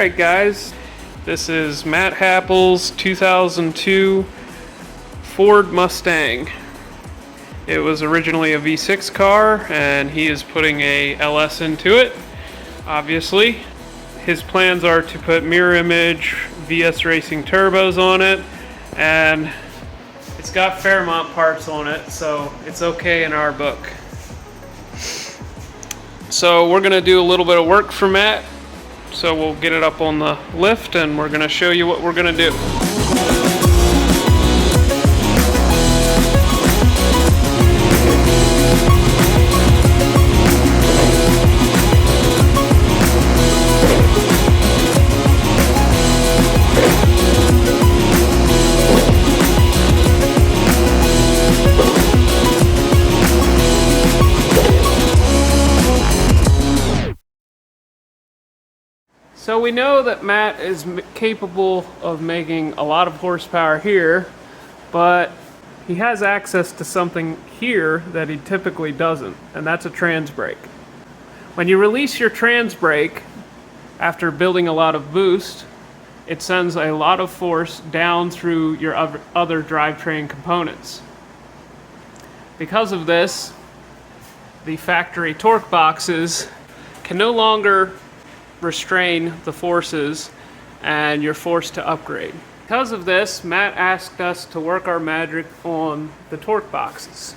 Alright guys, this is Matt Happel's 2002 Ford Mustang. It was originally a V6 car and he is putting a LS into it, obviously. His plans are to put mirror image VS Racing turbos on it, and it's got Fairmont parts on it, so it's okay in our book. So we're going to do a little bit of work for Matt. So we'll get it up on the lift and we're going to show you what we're going to do. So we know that Matt is capable of making a lot of horsepower here, but he has access to something here that he typically doesn't, and that's a trans brake. When you release your trans brake after building a lot of boost, it sends a lot of force down through your other drivetrain components. Because of this, the factory torque boxes can no longer restrain the forces and you're forced to upgrade. Because of this, Matt asked us to work our magic on the torque boxes.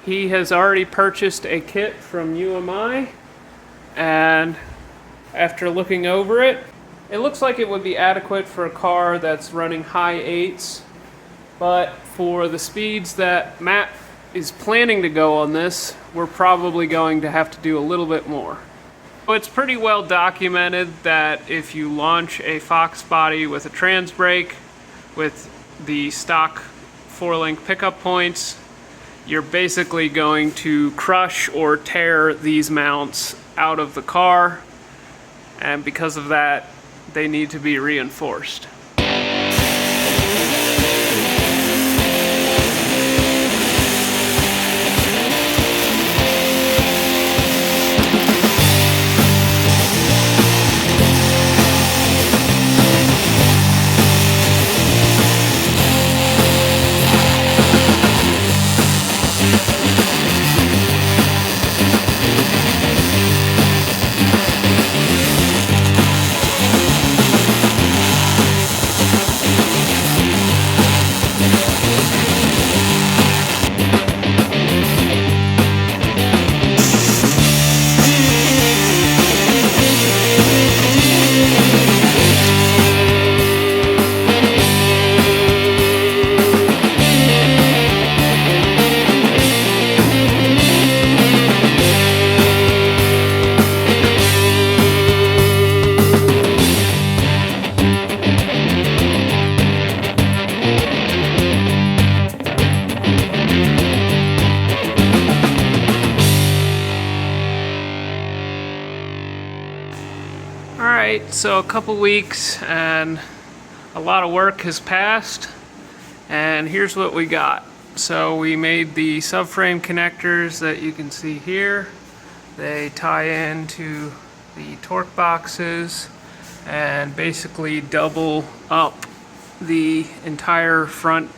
He has already purchased a kit from UMI, and after looking over it, it looks like it would be adequate for a car that's running high 8s, but for the speeds that Matt is planning to go on this, we're probably going to have to do a little bit more. It's pretty well documented that if you launch a Fox body with a trans brake with the stock 4-link pickup points, you're basically going to crush or tear these mounts out of the car, and because of that, they need to be reinforced. Alright, so a couple weeks and a lot of work has passed, and here's what we got. So we made the subframe connectors that you can see here. They tie into the torque boxes and basically double up the entire front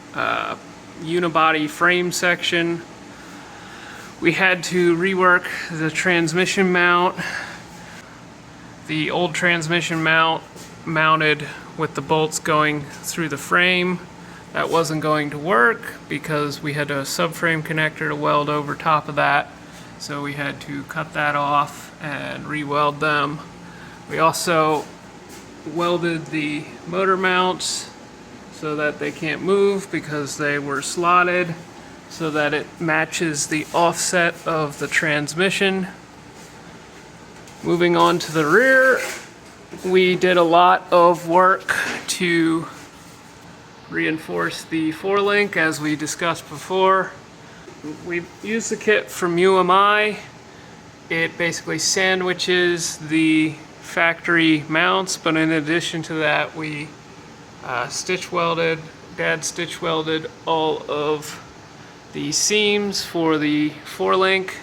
unibody frame section. We had to rework the transmission mount. The old transmission mount mounted with the bolts going through the frame. That wasn't going to work because we had a subframe connector to weld over top of that. So we had to cut that off and re-weld them. We also welded the motor mounts so that they can't move because they were slotted so that it matches the offset of the transmission. Moving on to the rear, we did a lot of work to reinforce the 4-link as we discussed before. We used the kit from UMI. It basically sandwiches the factory mounts, but in addition to that, we stitch welded all of the seams for the 4-link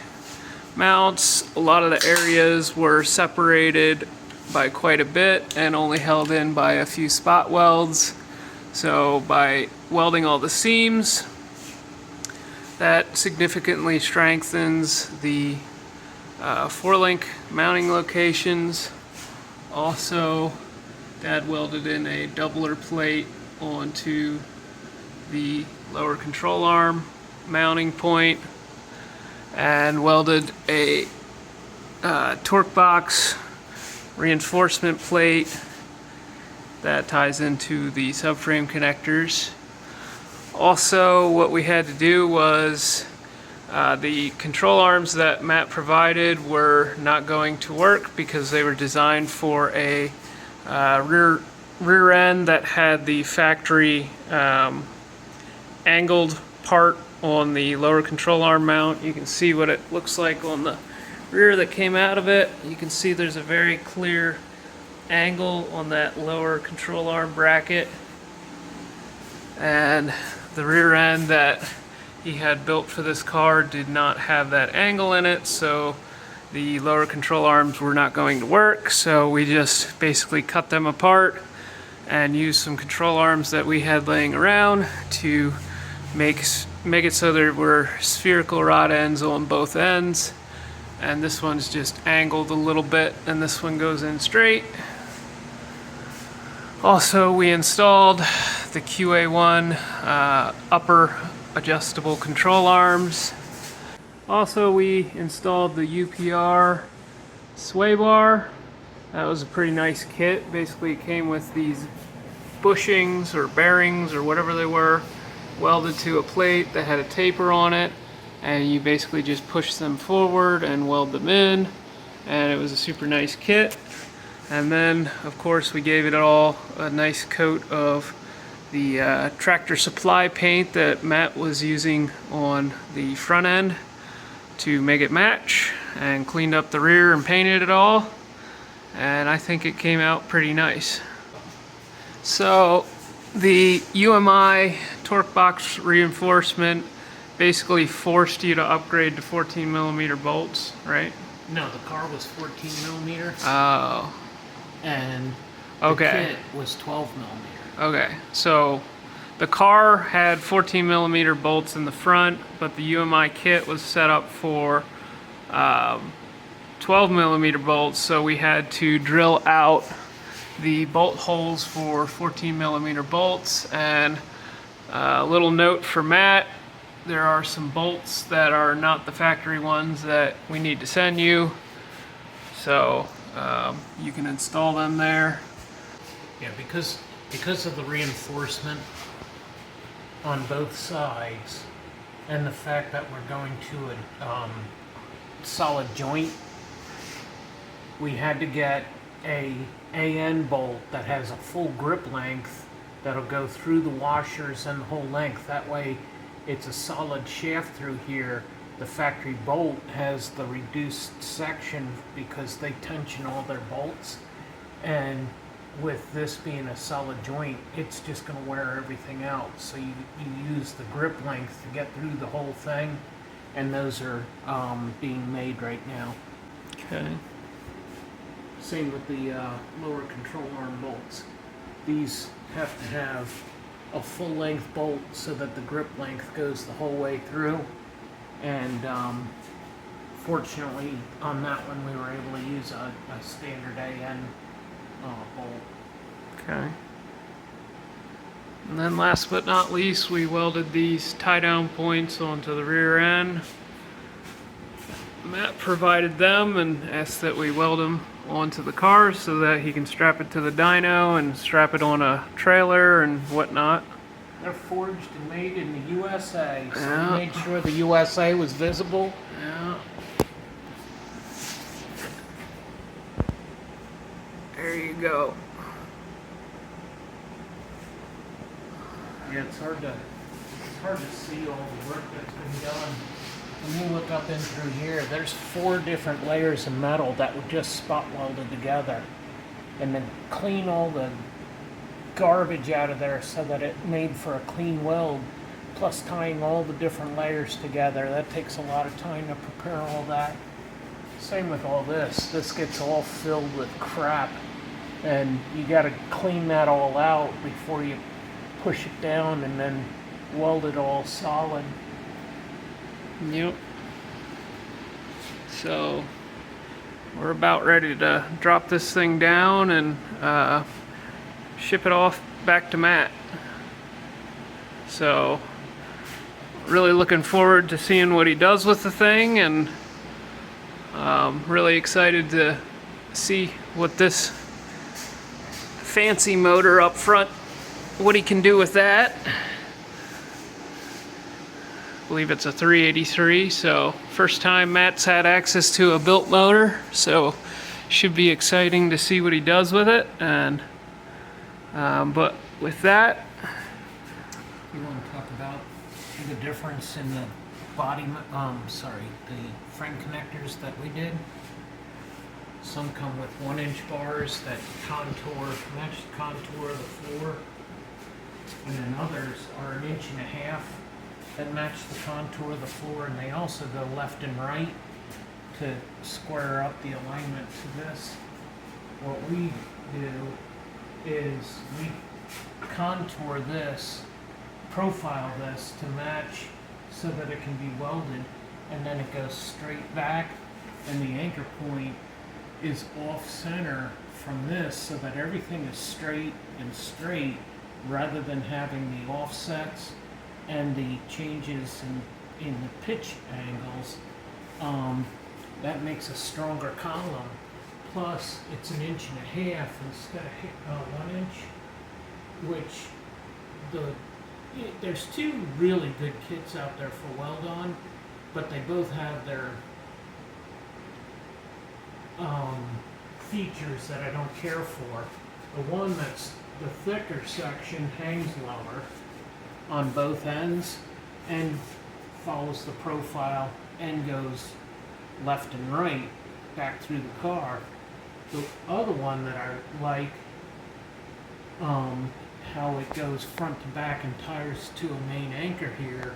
mounts. A lot of the areas were separated by quite a bit and only held in by a few spot welds. So by welding all the seams, that significantly strengthens the 4-link mounting locations. Also, Dad welded in a doubler plate onto the lower control arm mounting point and welded a torque box reinforcement plate that ties into the subframe connectors. Also, what we had to do was the control arms that Matt provided were not going to work because they were designed for a rear end that had the factory angled part on the lower control arm mount. You can see what it looks like on the rear that came out of it. You can see there's a very clear angle on that lower control arm bracket, and the rear end that he had built for this car did not have that angle in it, so the lower control arms were not going to work. So we just basically cut them apart and used some control arms that we had laying around to make it so there were spherical rod ends on both ends, and this one's just angled a little bit and this one goes in straight. Also, we installed the QA1 upper adjustable control arms. Also, we installed the UPR sway bar. That was a pretty nice kit. Basically, it came with these bushings or bearings or whatever they were, welded to a plate that had a taper on it, and you basically just push them forward and weld them in, and it was a super nice kit. And then, of course, we gave it all a nice coat of the Tractor Supply paint that Matt was using on the front end to make it match, and cleaned up the rear and painted it all, and I think it came out pretty nice. So the UMI torque box reinforcement basically forced you to upgrade to 14mm bolts, right? No, the car was 14mm. Oh. And the kit was 12mm. Okay, so the car had 14mm bolts in the front, but the UMI kit was set up for 12mm bolts, so we had to drill out the bolt holes for 14mm bolts. And a little note for Matt, there are some bolts that are not the factory ones that we need to send you, so you can install them there. Yeah, because of the reinforcement on both sides and the fact that we're going to a solid joint, we had to get a AN bolt that has a full grip length that'll go through the washers and the whole length. That way it's a solid shaft through here. The factory bolt has the reduced section because they tension all their bolts, and with this being a solid joint, it's just going to wear everything out. So you use the grip length to get through the whole thing, and those are being made right now. Okay. Same with the lower control arm bolts. These have to have a full length bolt so that the grip length goes the whole way through, and fortunately on that one we were able to use a standard AN bolt. Okay. And then last but not least, we welded these tie-down points onto the rear end. Matt provided them and asked that we weld them onto the car so that he can strap it to the dyno and strap it on a trailer and whatnot. They're forged and made in the USA, so Yeah. we made sure the USA was visible. Yeah. There you go. Yeah, it's hard to see all the work that's been done. When you look up in through here, there's 4 different layers of metal that were just spot welded together, and then clean all the garbage out of there so that it made for a clean weld, plus tying all the different layers together. That takes a lot of time to prepare all that. same with all this. This gets all filled with crap, and you got to clean that all out before you push it down and then weld it all solid. Yep. So we're about ready to drop this thing down and ship it off back to Matt. So really looking forward to seeing what he does with the thing, and really excited to see what this fancy motor up front, what he can do with that. I believe it's a 383, so first time Matt's had access to a built motor, so should be exciting to see what he does with it. And but with that, You want to talk about the difference in the body, the frame connectors that we did? Some come with 1-inch bars that match the contour of the floor, and then others are 1.5 inches that match the contour of the floor, and they also go left and right to square up the alignment to this. What we do is we contour this, profile this to match so that it can be welded, and then it goes straight back, and the anchor point is off center from this so that everything is straight and straight, rather than having the offsets and the changes in the pitch angles. That makes a stronger column. Plus, it's 1.5 inches instead of 1 inch, which there's two really good kits out there for weld-on, but they both have their features that I don't care for. The one that's the thicker section hangs lower on both ends and follows the profile and goes left and right back through the car. The other one that I like, how it goes front to back and ties to a main anchor here,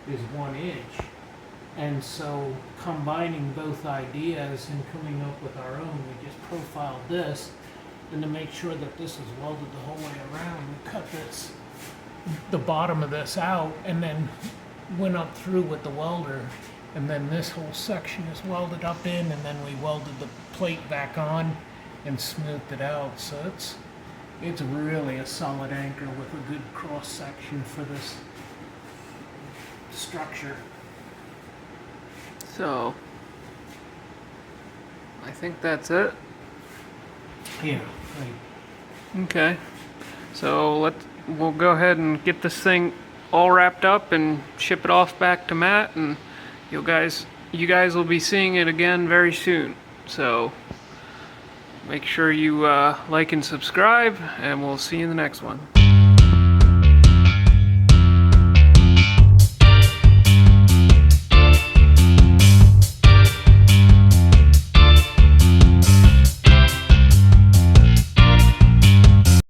is 1 inch. And so combining both ideas and coming up with our own, we just profiled this, and to make sure that this is welded the whole way around, we cut the bottom of this out, and then went up through with the welder, and then this whole section is welded up in, and then we welded the plate back on and smoothed it out. So it's really a solid anchor with a good cross section for this structure. so I think that's it. Yeah. Okay. So we'll go ahead and get this thing all wrapped up and ship it off back to Matt, and you guys will be seeing it again very soon. So make sure you like and subscribe, and we'll see you in the next one.